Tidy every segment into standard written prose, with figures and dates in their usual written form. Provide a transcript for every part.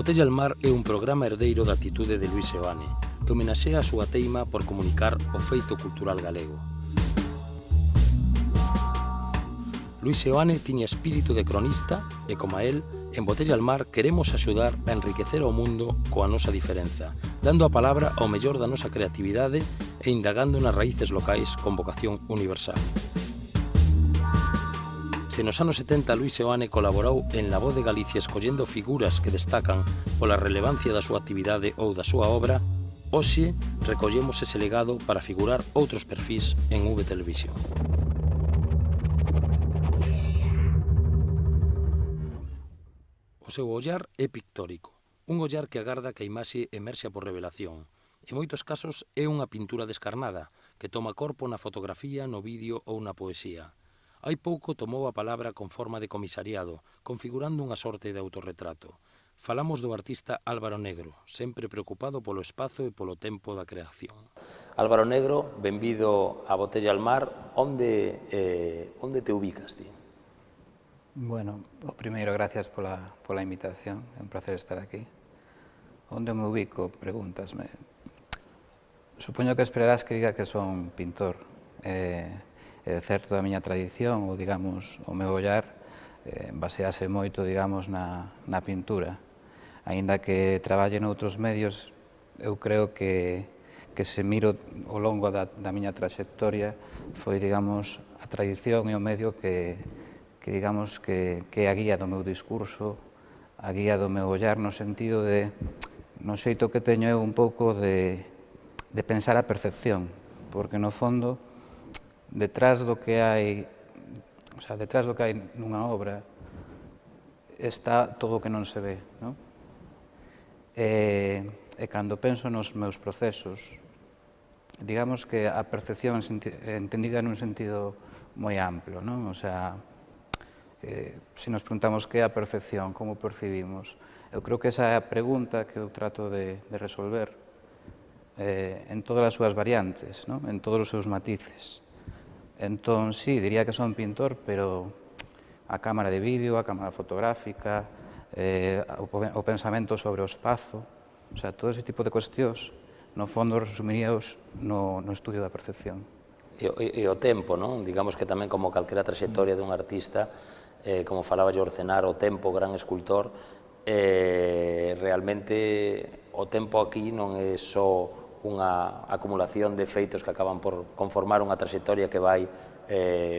Botella al mar é un programa herdeiro da actitude de Luís Seoane, que homenaxea a súa teima por comunicar o feito cultural galego. Luís Seoane tiña espírito de cronista e, como a él, en Botella al mar queremos axudar a enriquecer o mundo coa nosa diferenza, dando a palabra ao mellor da nosa creatividade e indagando nas raíces locais con vocación universal. Se nos anos 70 Luís Seoane colaborou en La Voz de Galicia escollendo figuras que destacan pola relevancia da súa actividade ou da súa obra, hoxe recollemos ese legado para figurar outros perfís en V Televisión. O seu ollar é pictórico, un ollar que agarda que a imaxe emerxa por revelación. En moitos casos é unha pintura descarnada, que toma corpo na fotografía, no vídeo ou na poesía. Hai pouco tomou a palabra con forma de comisariado, configurando unha sorte de autorretrato. Falamos do artista Álvaro Negro, sempre preocupado polo espazo e polo tempo da creación. Álvaro Negro, benvido a Botella al mar. Onde te ubicas ti? Bueno, o primeiro, gracias pola invitación, é un placer estar aquí. Onde me ubico, pregúntasme. Supoño que esperarás que diga que son pintor. É certo da miña tradición, ou digamos, o meu ollar, basease moito, digamos, na pintura. Aínda que traballe noutros medios, eu creo que se miro ao longo da miña traxectoria, foi, digamos, a tradición e o medio que digamos, que é a guía do meu discurso, a guía do meu ollar, no sentido de, no xeito que teño eu un pouco de pensar a percepción, porque no fondo, detrás do que hai nunha obra, está todo o que non se ve, non? E cando penso nos meus procesos, digamos que a percepción entendida nun sentido moi amplo, non? O sea, se nos preguntamos que é a percepción, como percibimos, eu creo que esa é a pregunta que eu trato de resolver en todas as súas variantes, non? En todos os seus matices. Entón, sí, diría que son pintor, pero a cámara de vídeo, a cámara fotográfica, o pensamento sobre o espazo, o sea, todo ese tipo de cuestións, no fondo resumiríaos no estudio da percepción. E o tempo, non? Digamos que tamén como calquera trayectoria dun artista, como falaba yo Orcenar, o tempo, gran escultor, realmente o tempo aquí non é só unha acumulación de feitos que acaban por conformar unha trayectoria que vai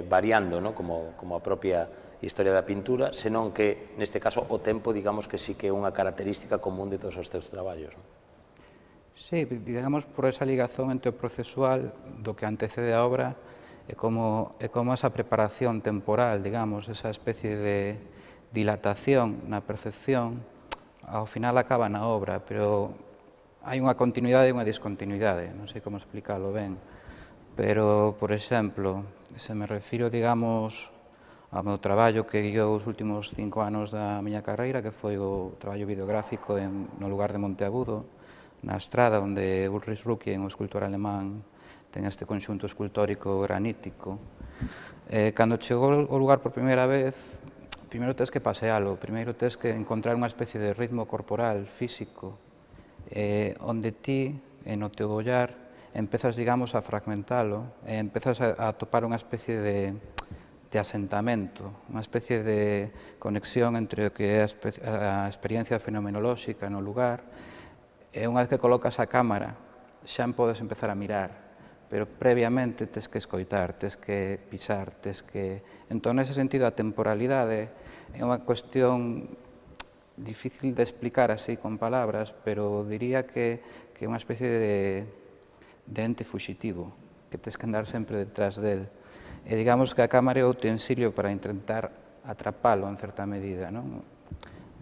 variando, como a propia historia da pintura, senón que, neste caso, o tempo, digamos que sí que é unha característica común de todos os teus traballos. Sí, digamos, por esa ligazón entre o procesual do que antecede a obra e como esa preparación temporal, digamos, esa especie de dilatación na percepción, ao final acaba na obra, pero hai unha continuidade e unha discontinuidade, non sei como explicarlo ben, pero, por exemplo, se me refiro, digamos, ao meu traballo que guiou os últimos 5 anos da miña carreira, que foi o traballo videográfico no lugar de Monteagudo, na Estrada, onde Ulrich Ruckien, o escultor alemán, ten este conxunto escultórico granítico. Cando chegou ao lugar por primeira vez, primeiro tes que pasealo, primeiro tes que encontrar unha especie de ritmo corporal, físico, onde ti, no teu ollar, empezas, digamos, a fragmentalo, e empezas a topar unha especie de asentamento, unha especie de conexión entre o que é a experiencia fenomenolóxica no lugar, e unha vez que colocas a cámara, xa podes empezar a mirar, pero previamente tes que escoitar, tes que pisar, tes que... Entón, nese sentido, a temporalidade é unha cuestión difícil de explicar así con palabras, pero diría que é unha especie de ente fuxitivo, que tes que andar sempre detrás del. E digamos que a cámara é o utensilio para intentar atrapalo en certa medida, non?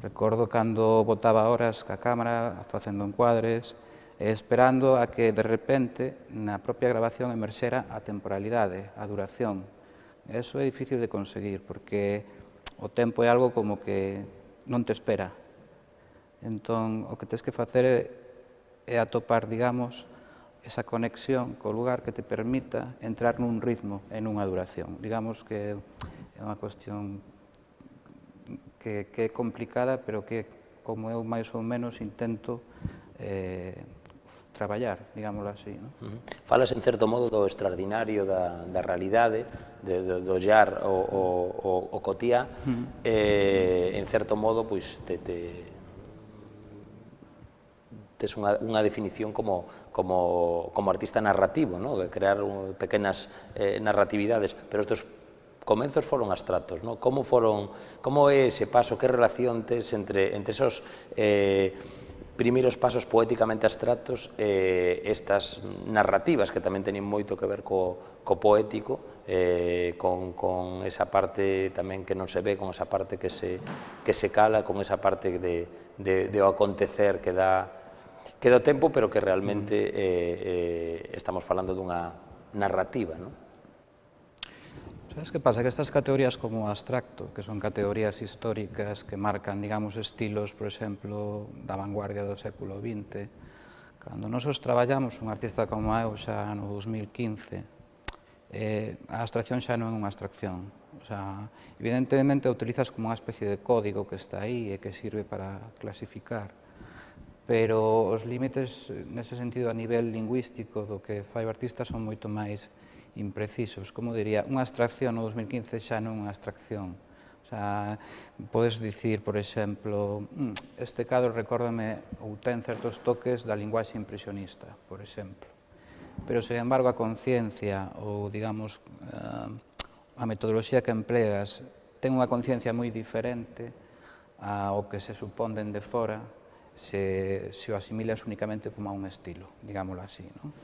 Recordo cando botaba horas ca cámara, facendo encuadres, esperando a que, de repente, na propia grabación emerxera a temporalidade, a duración. Eso é difícil de conseguir, porque o tempo é algo como que non te espera. Entón, o que tens que facer é atopar, digamos, esa conexión co lugar que te permita entrar nun ritmo e nunha duración. Digamos que é unha cuestión que é complicada, pero que como eu máis ou menos intento traballar, digámoslo así. Falas, en certo modo, do extraordinario da realidade, do ollar o cotía, en certo modo, pois, tes unha definición como artista narrativo, de crear pequenas narratividades, pero estes comenzos foron abstractos, como é ese paso, que relación tes entre esos primeiros pasos poéticamente abstractos e estas narrativas que tamén teñen moito que ver co poético, con esa parte tamén que non se ve, con esa parte que se cala, con esa parte do acontecer que dá o tempo, pero que realmente estamos falando dunha narrativa, non? Sabes que pasa? Que estas categorías como abstracto, que son categorías históricas que marcan, digamos, estilos, por exemplo, da vanguardia do século XX, cando nos os traballamos, un artista como eu xa no 2015, a abstracción xa non é unha abstracción. O sea, evidentemente a utilizas como unha especie de código que está aí e que sirve para clasificar, pero os límites, nese sentido, a nivel lingüístico do que fai o artista son moito máis imprecisos. Como diría, unha abstracción no 2015 xa non é unha abstracción. O sea, podes dicir, por exemplo, este cadro recórdame ou ten certos toques da linguaxe impresionista, por exemplo. Pero, sen embargo, a conciencia ou, digamos, a metodoloxía que empleas ten unha conciencia moi diferente ao que se supón dende fora se o asimilas únicamente como a un estilo, digámoslo así, non?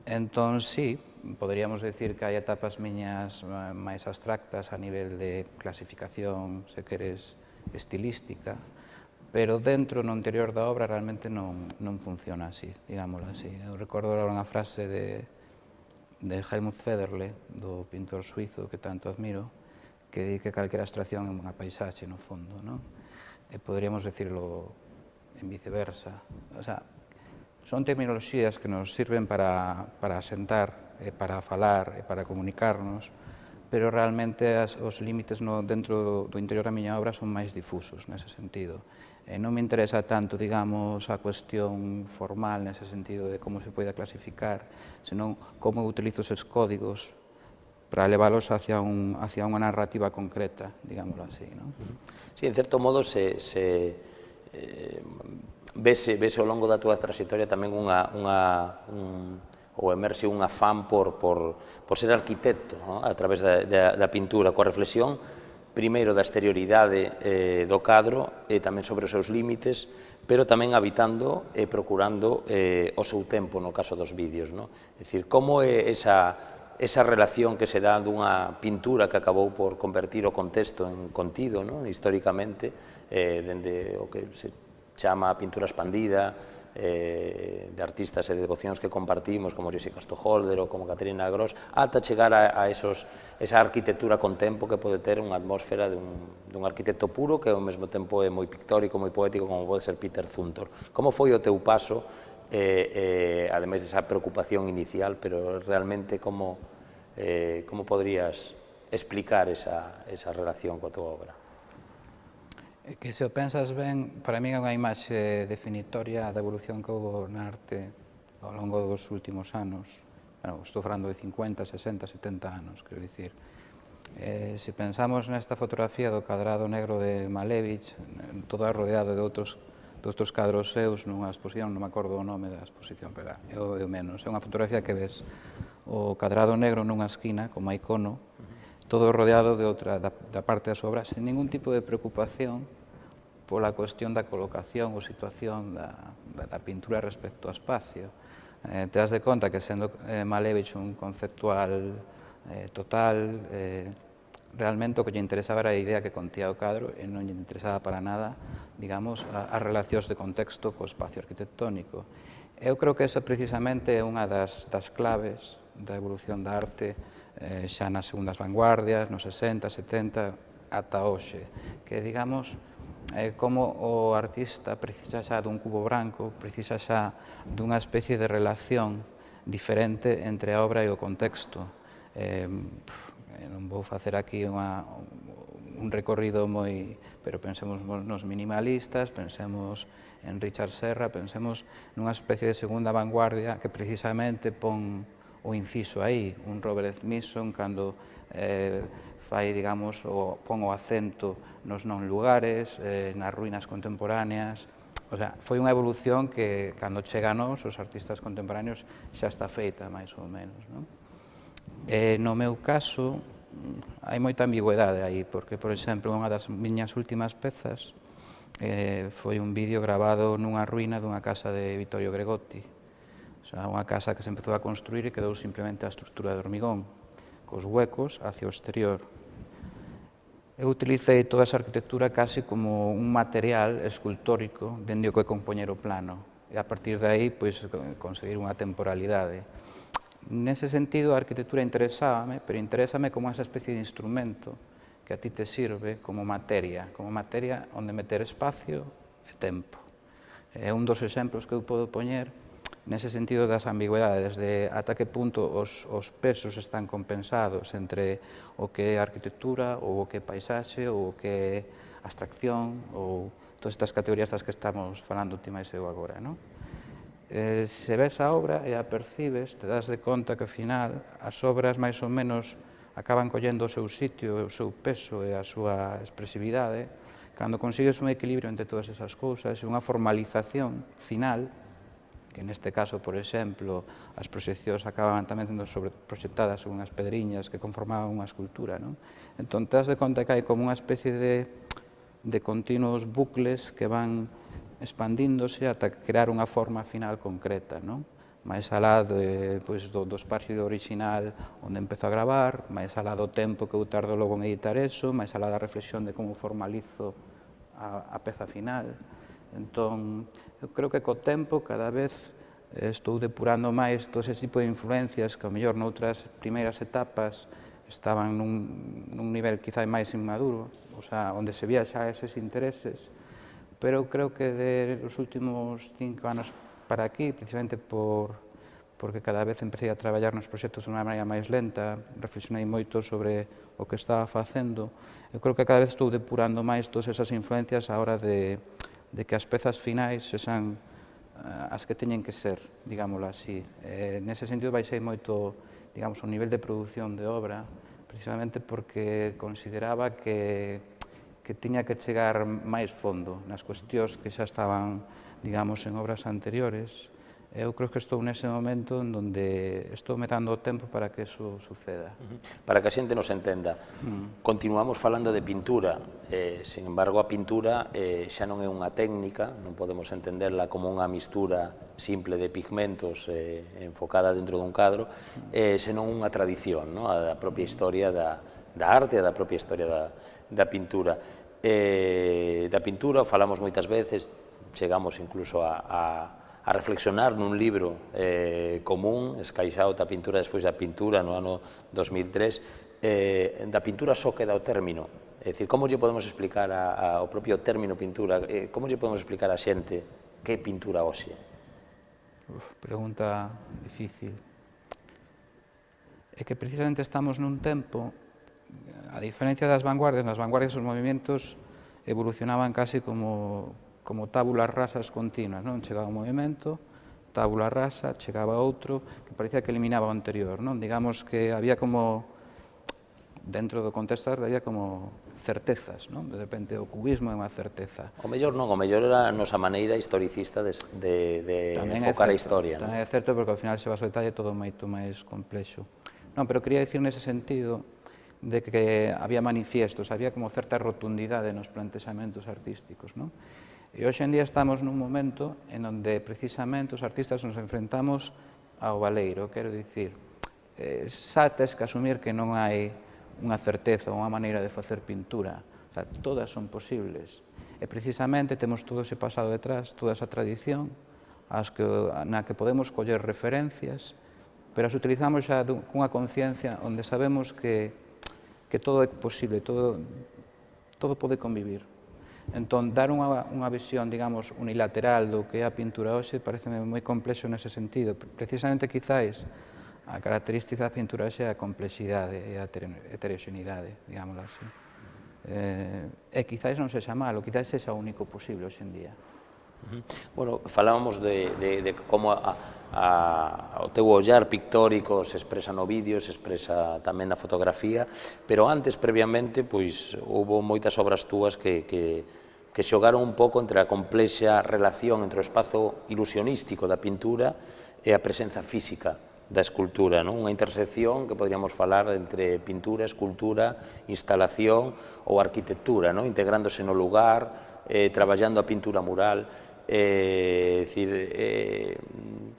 Entón, sí, poderíamos decir que hai etapas miñas máis abstractas a nivel de clasificación, se queres, estilística, pero dentro, no interior da obra, realmente non funciona así, digámoslo así. Eu recordo agora unha frase de Helmut Federle, do pintor suizo que tanto admiro, que di que calquera abstracción é unha paisaxe, no fondo, non? E poderíamos decirlo en viceversa. O sea, son terminoloxías que nos sirven para asentar, para falar, para comunicarnos, pero realmente os límites dentro do interior da miña obra son máis difusos nese sentido. Non me interesa tanto, digamos, a cuestión formal nese sentido de como se pode clasificar, senón como utilizo esos códigos para leválos hacia unha narrativa concreta, digámoslo así, non? Sí, en certo modo vese ao longo da túa trayectoria tamén ou emerxe un afán por ser arquitecto, a través da pintura, coa reflexión, primeiro da exterioridade do cadro e tamén sobre os seus límites, pero tamén habitando e procurando o seu tempo, no caso dos vídeos. É dicir, como é esa relación que se dá dunha pintura que acabou por convertir o contexto en contido, históricamente, dende o que se chama a pintura expandida, de artistas e de devocións que compartimos, como Jessica Stoholder ou como Caterina Gross, ata chegar a esa arquitectura con tempo que pode ter unha atmósfera dun arquitecto puro que ao mesmo tempo é moi pictórico, moi poético, como pode ser Peter Zumthor. Como foi o teu paso, ademais desa preocupación inicial, pero realmente como poderías explicar esa relación coa tua obra? Que se o pensas ben, para mí é unha imaxe definitoria da evolución que houve na arte ao longo dos últimos anos. Bueno, estou falando de 50, 60, 70 anos, quero dicir. Se pensamos nesta fotografía do cadrado negro de Malevich, toda rodeado de outros cadros seus nunha exposición, non me acordo o nome da exposición, pero é o de menos. É unha fotografía que ves o cadrado negro nunha esquina, como icono, todo rodeado de outra, da parte das obras, sen ningún tipo de preocupación pola cuestión da colocación ou situación da pintura respecto ao espacio. Te das de conta que sendo Malevich un conceptual total, realmente o que lle interesaba era a idea que contía o cadro e non lle interesaba para nada, digamos, as relacións de contexto co espacio arquitectónico. Eu creo que esa precisamente é unha das claves da evolución da arte xa nas segundas vanguardias, nos 60, 70, ata hoxe, que, digamos, como o artista precisa xa dun cubo branco, precisa xa dunha especie de relación diferente entre a obra e o contexto. Non vou facer aquí unha un recorrido moi... Pero pensemos nos minimalistas, pensemos en Richard Serra, pensemos nunha especie de segunda vanguardia que precisamente pon o inciso aí, un Robert Smithson cando fai, digamos, pon o acento nos non lugares, nas ruínas contemporáneas. O sea, foi unha evolución que, cando chega a nós, os artistas contemporáneos, xa está feita, máis ou menos, non? No meu caso, hai moita ambigüedade aí, porque, por exemplo, unha das miñas últimas pezas foi un vídeo grabado nunha ruína dunha casa de Vittorio Gregotti, o sea, unha casa que se empezou a construir e quedou simplemente a estrutura de hormigón, cos huecos hacia o exterior. Eu utilicei toda esa arquitectura casi como un material escultórico dende o que compoñer o plano, e a partir de aí, pois, conseguir unha temporalidade. Nese sentido, a arquitectura interesábame, pero interésame como esa especie de instrumento que a ti te sirve como materia onde meter espacio e tempo. É un dos exemplos que eu podo poñer nese sentido das ambigüedades, de ata que punto os pesos están compensados entre o que é arquitectura ou o que é paisaxe ou o que é abstracción ou todas estas categorías das que estamos falando ti máis eu agora, non? Se ves a obra e a percibes, te das de conta que, ao final, as obras máis ou menos acaban collendo o seu sitio, o seu peso e a súa expresividade, cando consigues un equilibrio entre todas esas cousas e unha formalización final, que neste caso, por exemplo, as proxeccións acaban tamén sendo proxectadas sobre unhas pedriñas que conformaban unha escultura, non? Entón, te das de conta que hai como unha especie de continuos bucles que van expandíndose ata crear unha forma final concreta, non? Máis alá do espacio original onde empezo a gravar, máis alá do tempo que eu tardo logo en editar eso, máis alá da reflexión de como formalizo a peza final. Entón, eu creo que co tempo cada vez estou depurando máis todo ese tipo de influencias que ao mellor noutras primeiras etapas estaban nun nivel quizá máis inmaduro, o sea, onde se vía xa eses intereses, pero creo que dos últimos 5 anos para aquí, precisamente porque cada vez empecé a traballar nos proxectos de unha maneira máis lenta, reflexionei moito sobre o que estaba facendo, eu creo que cada vez estou depurando máis todas esas influencias á hora de que as pezas finais sexan as que teñen que ser, digámoslo así. Nese sentido baixei moito, digamos, o nivel de produción de obra, precisamente porque consideraba que tiña que chegar máis fondo nas cuestións que xa estaban, digamos, en obras anteriores. Eu creo que estou nese momento en donde estou me dando o tempo para que eso suceda. Para que a xente nos entenda, continuamos falando de pintura, sin embargo a pintura xa non é unha técnica, non podemos entenderla como unha mistura simple de pigmentos enfocada dentro dun cadro, senón unha tradición, a propia historia da arte e da propia historia da pintura. Da pintura falamos moitas veces, chegamos incluso a reflexionar nun libro común, Escaixao a pintura despois da pintura, no ano 2003, da pintura só queda o término. É dicir, como lle podemos explicar ao propio término pintura, como lle podemos explicar a xente que é pintura hoxe? Pregunta difícil. É que precisamente estamos nun tempo, a diferencia das vanguardias, nas vanguardias os movimentos evolucionaban casi como tábulas rasas continuas, non? Chegaba un movimento, tábula rasa, chegaba outro, que parecía que eliminaba o anterior, non? Digamos que había como, dentro do contexto había como certezas, non? De repente o cubismo é unha certeza. O mellor non, o mellor era a nosa maneira historicista de enfocar a historia. Tamén é certo, porque ao final se vas ao detalle todo moito máis complexo. Non, pero quería dicir nese sentido de que había manifiestos, había como certa rotundidade nos plantexamentos artísticos, non? E hoxe en día estamos nun momento en onde precisamente os artistas nos enfrentamos ao baleiro, quero dicir, xa tes que asumir que non hai unha certeza ou unha maneira de facer pintura, o sea, todas son posibles, e precisamente temos todo ese pasado detrás, toda esa tradición, na que podemos coller referencias, pero as utilizamos xa cunha conciencia onde sabemos que todo é posible, todo pode convivir. Entón, dar unha visión, digamos, unilateral do que é a pintura hoxe pareceme moi complexo nese sentido. Precisamente, quizáis, a característica da pintura hoxe é a complexidade e a heteroxeneidade, digámoslo así. E quizáis non sexa malo, quizáis sexa o único posible hoxe en día. Bueno, falábamos de como o teu ollar pictórico se expresa no vídeo, se expresa tamén na fotografía, pero antes, previamente, pois, houve moitas obras túas que xogaron un pouco entre a complexa relación entre o espazo ilusionístico da pintura e a presenza física da escultura, non? Unha intersección que podríamos falar entre pintura, escultura, instalación ou arquitectura, non? Integrándose no lugar, traballando a pintura mural.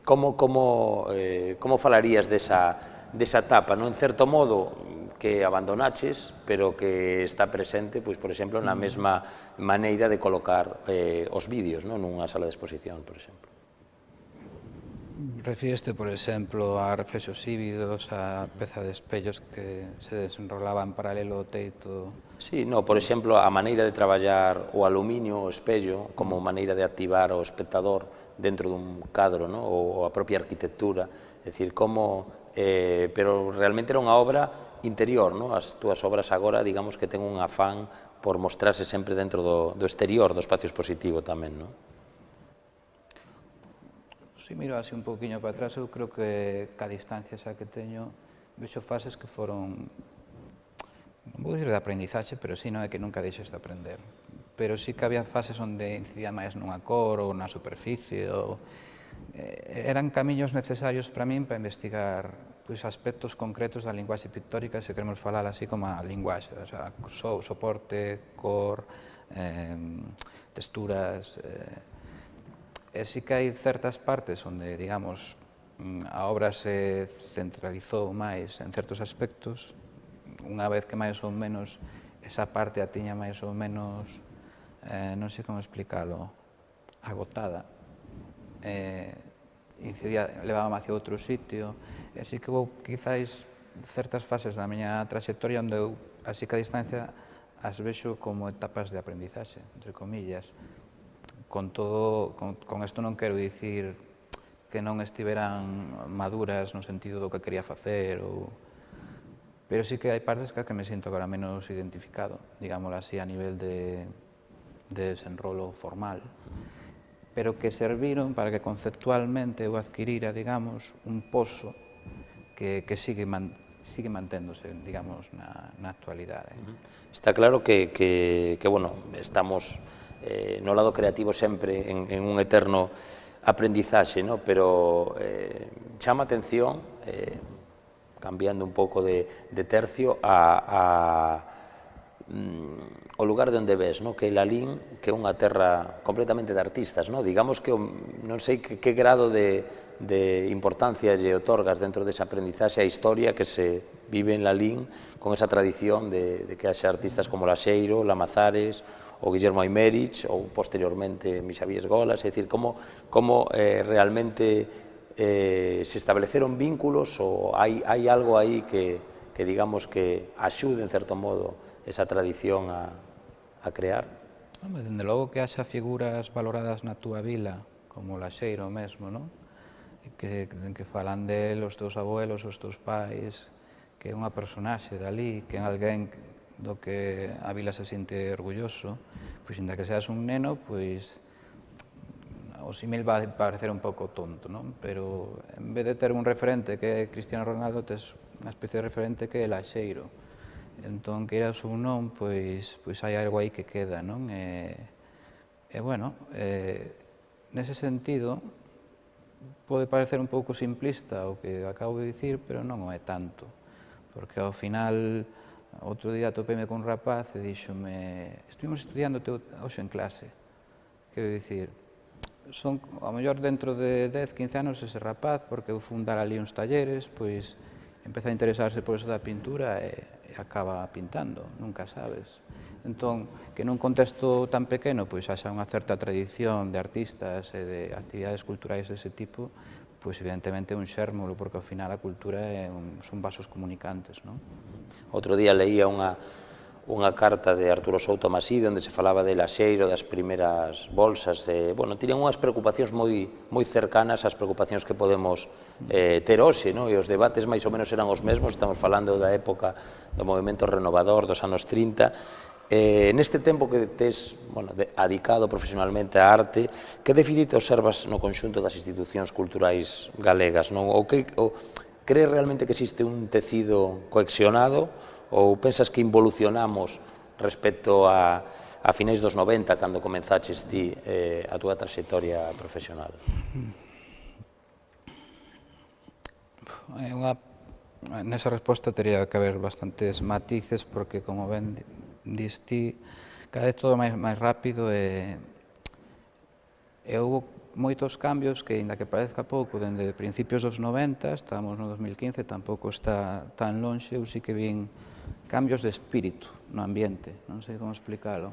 Como falarías desa etapa, non? En certo modo que abandonaches, pero que está presente, pois, por exemplo, na mesma maneira de colocar os vídeos, non? Nunha sala de exposición, por exemplo. Refíreste, por exemplo, a reflexos híbridos, a peza de espellos que se desenrolaba en paralelo ao teito. Sí, no, por exemplo, a maneira de traballar o aluminio, o espello, como maneira de activar o espectador dentro dun cadro, no? Ou a propia arquitectura, é dicir, como... pero realmente era unha obra interior, no? As túas obras agora, digamos que ten un afán por mostrarse sempre dentro do exterior, do espacio expositivo tamén, non? Se miro así un pouquiño para atrás, eu creo que ca distancia xa que teño, vexo fases que foron, non vou dicir de aprendizaxe, pero sí, non é que nunca deixes de aprender. Pero sí que había fases onde incidía máis nunha cor ou na superficie, ou... eran camiños necesarios para min para investigar pois, aspectos concretos da linguaxe pictórica, se queremos falar así como a linguaxe, o sea, soporte, cor, texturas... E sí que hai certas partes onde, digamos, a obra se centralizou máis en certos aspectos, unha vez que máis ou menos esa parte a tiña máis ou menos, non sei como explicalo, agotada, levábame hacia outro sitio, e sí que vou, quizáis, certas fases da miña trayectoria onde eu, así que a distancia, as vexo como etapas de aprendizaxe, entre comillas. Con isto non quero dicir que non estiveran maduras no sentido do que quería facer, pero sí que hai partes que me sinto agora menos identificado, digámoslo así, a nivel de desenrolo formal, pero que serviron para que conceptualmente eu adquirira, digamos, un pozo que sigue manténdose, digamos, na actualidade. Está claro que bueno, estamos no lado creativo sempre en un eterno aprendizaxe, no? Pero chama atención, cambiando un pouco de tercio, o lugar de onde ves, no? Que é Lalín, que é unha terra completamente de artistas, no? Digamos que non sei que grado de importancia lle otorgas dentro desa aprendizaxe a historia que se vive en Lalín con esa tradición de que haxa artistas como Laxeiro, Lamazares, o Guillermo Aymerich, ou posteriormente Xavier Golas, é dicir, como realmente se estableceron vínculos ou hai algo aí que digamos que axude, en certo modo, esa tradición a crear? Dende logo que haxa figuras valoradas na túa vila, como Laxeiro mesmo, non? Que falan del, os teus abuelos, os teus pais, que é unha personaxe dali, que é alguén do que a vila se sinte orgulloso, pois, inda que seas un neno, pois, o símil vai parecer un pouco tonto, non? Pero, en vez de ter un referente que é Cristiano Ronaldo, tes unha especie de referente que é Laxeiro. Entón, queiras ou non, pois hai algo aí que queda, non? Bueno, nese sentido, pode parecer un pouco simplista o que acabo de dicir, pero non o é tanto, porque ao final, outro día topeme con un rapaz e díxome: estuvimos estudiando hoxe en clase. Quero dicir, son, ao mellor dentro de 10, 15 anos ese rapaz, porque eu fundar ali uns talleres, pois empeza a interesarse por eso da pintura e acaba pintando, nunca sabes. Entón, que nun contexto tan pequeno pois haxa unha certa tradición de artistas e de actividades culturais dese tipo, pois evidentemente é un xérmulo, porque ao final a cultura son vasos comunicantes, non? Outro día leía unha carta de Arturo Souto Maside onde se falaba de Laxeiro, das primeiras bolsas, bueno, tiñan unhas preocupacións moi cercanas ás preocupacións que podemos ter hoxe, e os debates máis ou menos eran os mesmos, estamos falando da época do movimento renovador dos anos 30, Neste tempo que tes adicado profesionalmente á arte, que déficit observas no conxunto das institucións culturais galegas? Crees realmente que existe un tecido cohesionado ou pensas que involucionamos respecto a finais dos 90, cando comenzaches ti a túa trayectoria profesional? Nesa resposta teria que haber bastantes matices, porque, como ben dis ti, cada vez todo máis rápido e houve moitos cambios que, aínda que parezca pouco, dende principios dos 90, estamos no 2015, tampouco está tan lonxe, eu sí que vin cambios de espírito no ambiente, non sei como explicalo.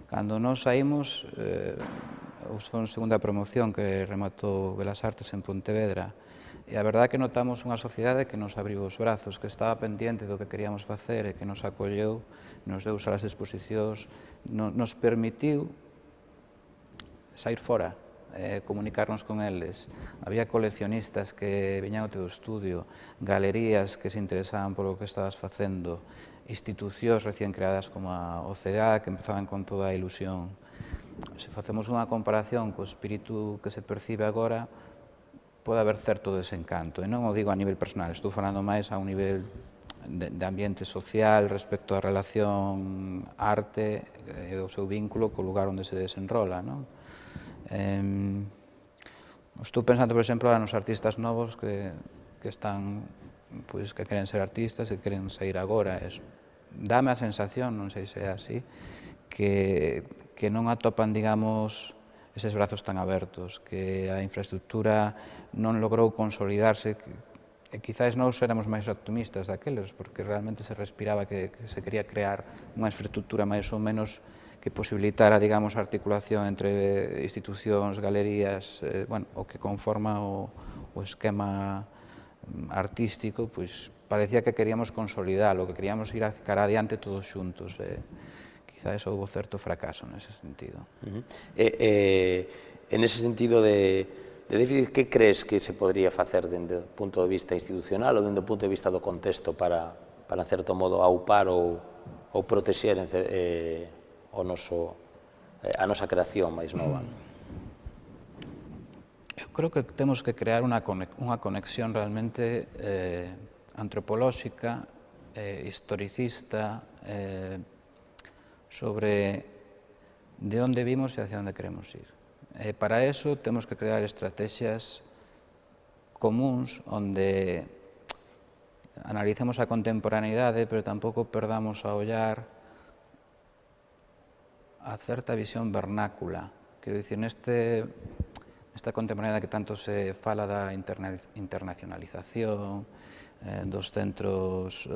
Cando nós saímos, eu son segunda promoción que rematou Belas Artes en Pontevedra, e a verdade é que notamos unha sociedade que nos abriu os brazos, que estaba pendiente do que queríamos facer e que nos acolleu, nos deu salas de exposicións, nos permitiu sair fora, comunicarnos con eles. Había coleccionistas que viñan ao teu estudio, galerías que se interesaban polo que estabas facendo, institucións recién creadas como a OCDA que empezaban con toda a ilusión. Se facemos unha comparación co espírito que se percibe agora, pode haber certo desencanto, e non o digo a nivel personal, estou falando máis a un nivel de ambiente social respecto á relación arte e o seu vínculo co lugar onde se desenrola, non? Estou pensando, por exemplo, nos artistas novos que están, pois, que queren ser artistas e queren sair agora. Dame a sensación, non sei se é así, que non atopan, digamos, eses brazos tan abertos, que a infraestructura non logrou consolidarse, e quizás nós éramos máis optimistas daqueles, porque realmente se respiraba que se quería crear unha infraestructura máis ou menos que posibilitara, digamos, a articulación entre institucións, galerías, o que conforma o esquema artístico, pois parecía que queríamos consolidalo, que queríamos ir cara adiante todos xuntos. Quizás houve certo fracaso nese sentido. En ese sentido de déficit, que crees que se podría facer dende o punto de vista institucional ou dende o punto de vista do contexto para en certo modo, aupar ou protexer a nosa creación máis nova? Eu creo que temos que crear unha conexión realmente antropolóxica, historicista, sobre de onde vimos e hacia onde queremos ir. Para eso temos que crear estrategias comuns onde analicemos a contemporaneidade, pero tampouco perdamos a ollar a certa visión vernácula. Quero dicir, nesta contemporaneidade que tanto se fala da internacionalización, dos centros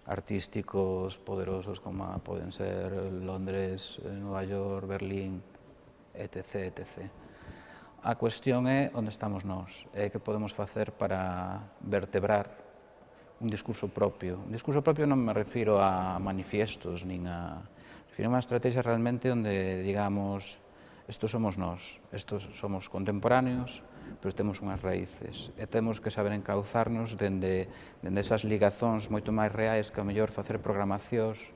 artísticos poderosos como poden ser Londres, Nova York, Berlín, etc. A cuestión é onde estamos nós, e que podemos facer para vertebrar un discurso propio. Un discurso propio non me refiro a manifiestos, nin a... refiro a unha estrategia realmente onde digamos, estos somos nós, estos somos contemporáneos, pero temos unhas raíces e temos que saber encauzarnos dende esas ligazóns moito máis reais que ao mellor facer programacións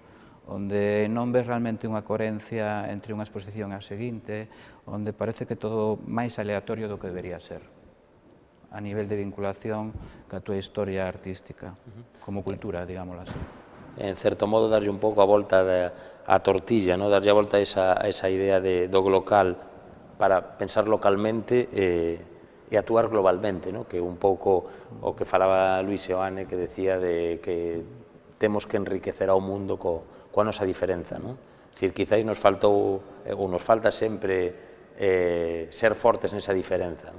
onde non ves realmente unha coherencia entre unha exposición e a seguinte, onde parece que todo máis aleatorio do que debería ser a nivel de vinculación ca túa historia artística como cultura, digámoslo así. En certo modo, darlle un pouco a volta á tortilla, darlle a volta a esa idea do local para pensar localmente e actuar globalmente, que é un pouco o que falaba Luis Seoane, que decía de que temos que enriquecer ao mundo coa nosa diferenza. Dicir, quizáis nos faltou, ou nos falta sempre ser fortes nesa diferenza.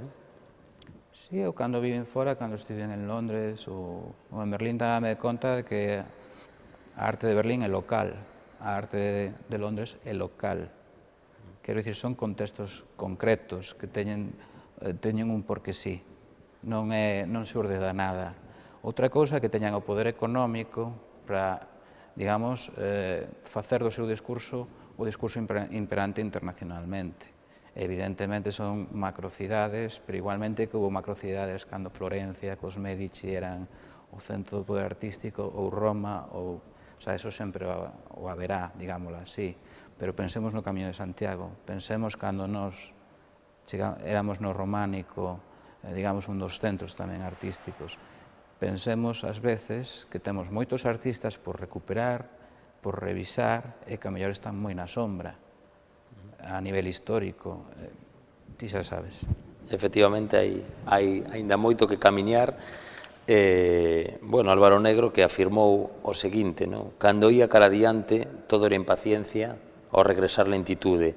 Sí, eu cando viven fora, cando estive en Londres ou en Berlín, dábame conta de que a arte de Berlín é local, a arte de Londres é local. Quero dicir, son contextos concretos que teñen un porque sí, non xurde da nada. Outra cousa é que teñan o poder económico para, digamos, facer do seu discurso o discurso imperante internacionalmente. Evidentemente son macrocidades, pero igualmente que houve macrocidades cando Florencia, cos Medici eran o centro do poder artístico, ou Roma, ou O sea, eso sempre o haberá, digámoslo así, pero pensemos no Camiño de Santiago, pensemos cando nos éramos no románico, digamos, un dos centros tamén artísticos. Pensemos, ás veces, que temos moitos artistas por recuperar, por revisar, e que a mellor están moi na sombra, a nivel histórico. Ti xa sabes. Efectivamente, hai aínda moito que camiñar. Bueno, Álvaro Negro que afirmou o seguinte, no? Cando ía cara adiante, todo era impaciencia, ao regresar lentitude.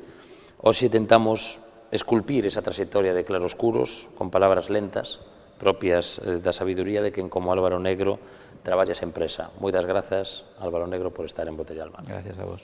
Hoxe tentamos esculpir esa trayectoria de claroscuros con palabras lentas, propias da sabiduría de quen como Álvaro Negro traballa esa empresa. Moitas grazas, Álvaro Negro, por estar en Botella Almana. Gracias a vos.